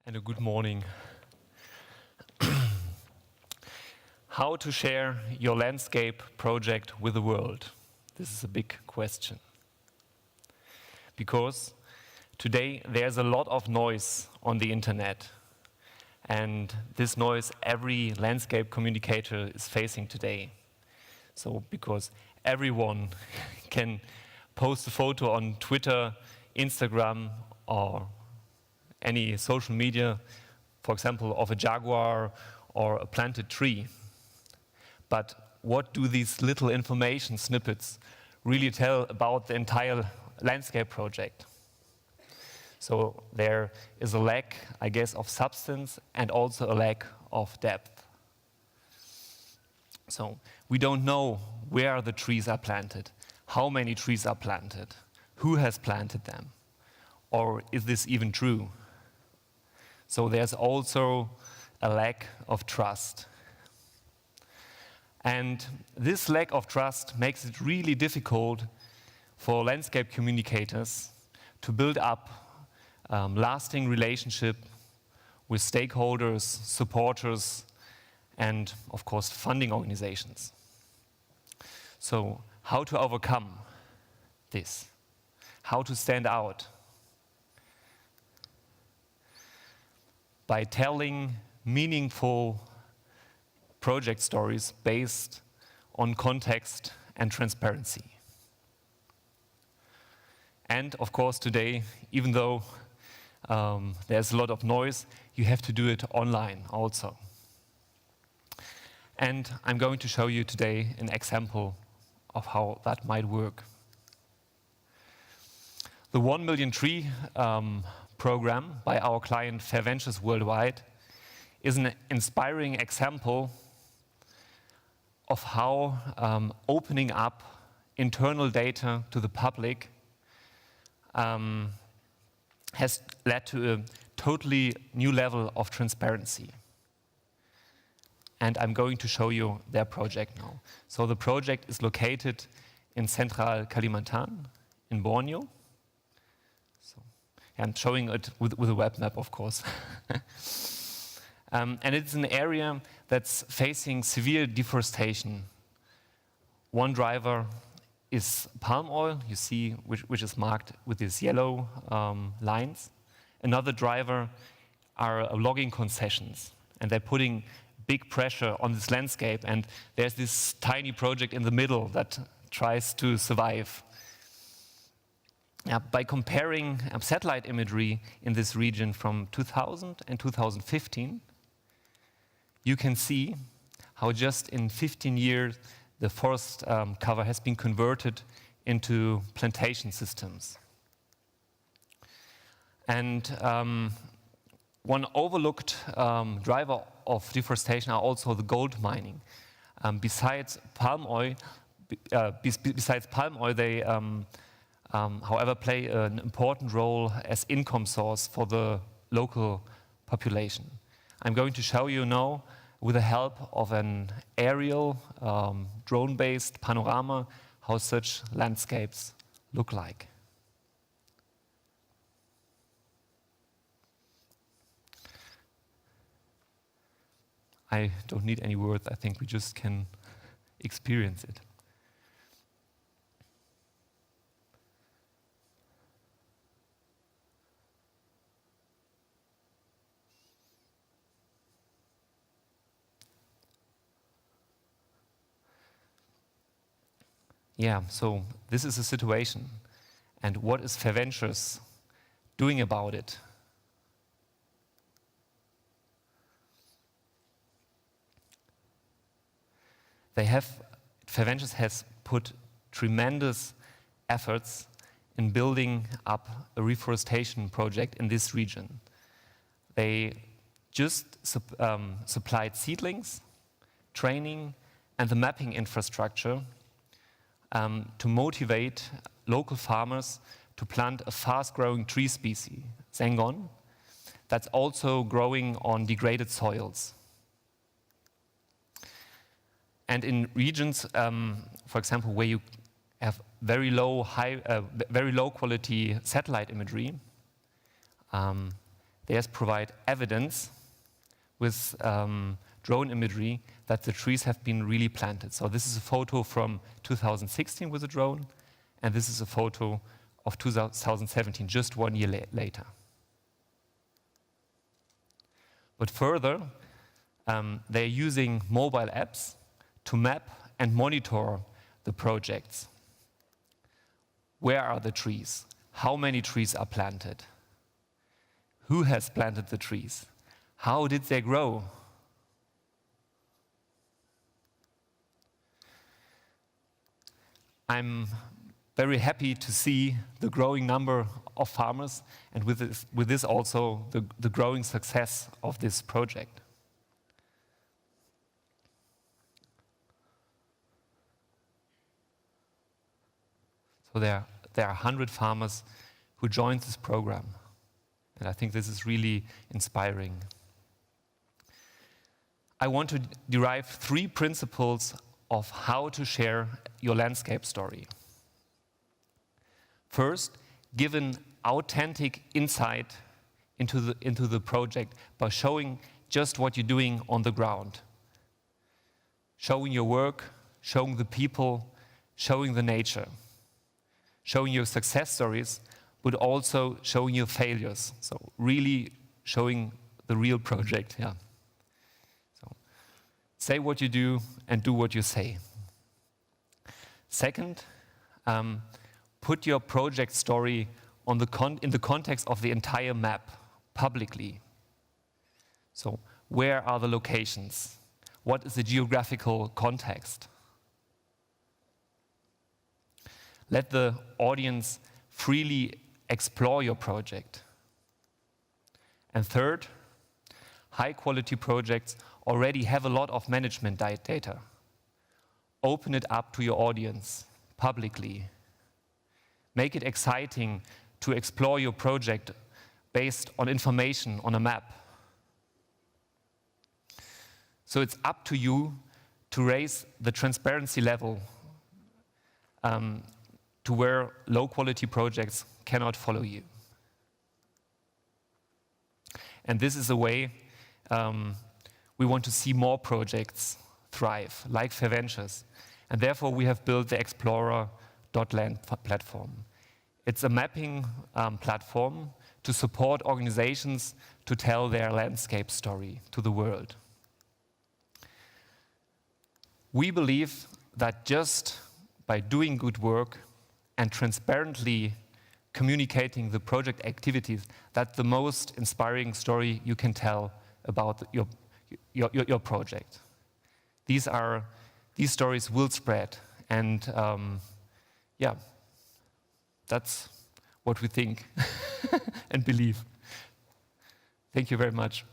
and a good morning. How to share your landscape project with the world? This is a big question. Because today there's a lot of noise on the internet. And this noise every landscape communicator is facing today. So because everyone can post a photo on Twitter, Instagram, or any social media, for example, of a jaguar or a planted tree. But what do these little information snippets really tell about the entire landscape project? So there is a lack, I guess, of substance and also a lack of depth. So we don't know where the trees are planted, how many trees are planted, who has planted them, or is this even true? So there's also a lack of trust. And this lack of trust makes it really difficult for landscape communicators to build up lasting relationship with stakeholders, supporters, and of course funding organizations. So how to overcome this? How to stand out? By telling meaningful project stories based on context and transparency. And of course today, even though there's a lot of noise, you have to do it online also. And I'm going to show you today an example of how that might work. The 1 Million Tree program by our client Fair Ventures Worldwide is an inspiring example of how opening up internal data to the public has led to a totally new level of transparency. And I'm going to show you their project now. So the project is located in Central Kalimantan, in Borneo. So I'm showing it with a web map, of course. And it's an area that's facing severe deforestation. One driver is palm oil, you see, which is marked with these yellow lines. Another driver are logging concessions, and they're putting big pressure on this landscape, and there's this tiny project in the middle that tries to survive. By comparing satellite imagery in this region from 2000 and 2015, you can see how just in 15 years the forest cover has been converted into plantation systems. And one overlooked driver of deforestation are also the gold mining. Besides palm oil, they however play an important role as income source for the local population. I'm going to show you now, with the help of an aerial drone-based panorama, how such landscapes look like. I don't need any words, I think we just can experience it. Yeah, so this is a situation. And what is Fair Ventures doing about it? Fair Ventures has put tremendous efforts in building up a reforestation project in this region. They just supplied seedlings, training, and the mapping infrastructure to motivate local farmers to plant a fast-growing tree species, Sengon, that's also growing on degraded soils. And in regions, for example, where you have very low quality satellite imagery, they just provide evidence with drone imagery that the trees have been really planted. So this is a photo from 2016 with a drone, and this is a photo of 2017, just 1 year later. But further, they're using mobile apps to map and monitor the projects. Where are the trees? How many trees are planted? Who has planted the trees? How did they grow? I'm very happy to see the growing number of farmers, and with this also the growing success of this project. So there are 100 farmers who joined this program, and I think this is really inspiring. I want to derive 3 principles of how to share your landscape story. First, give an authentic insight into the project by showing just what you're doing on the ground. Showing your work, showing the people, showing the nature. Showing your success stories, but also showing your failures. So really showing the real project, yeah. So say what you do and do what you say. Second, put your project story in the context of the entire map, publicly. So where are the locations? What is the geographical context? Let the audience freely explore your project. And third, high-quality projects already have a lot of management data. Open it up to your audience publicly. Make it exciting to explore your project based on information on a map. So it's up to you to raise the transparency level to where low-quality projects cannot follow you. And this is a way we want to see more projects thrive, like Fair Ventures. And therefore, we have built the explorer.land platform. It's a mapping platform to support organizations to tell their landscape story to the world. We believe that just by doing good work and transparently communicating the project activities, that's the most inspiring story you can tell about your project. These stories will spread, and yeah, that's what we think and believe. Thank you very much.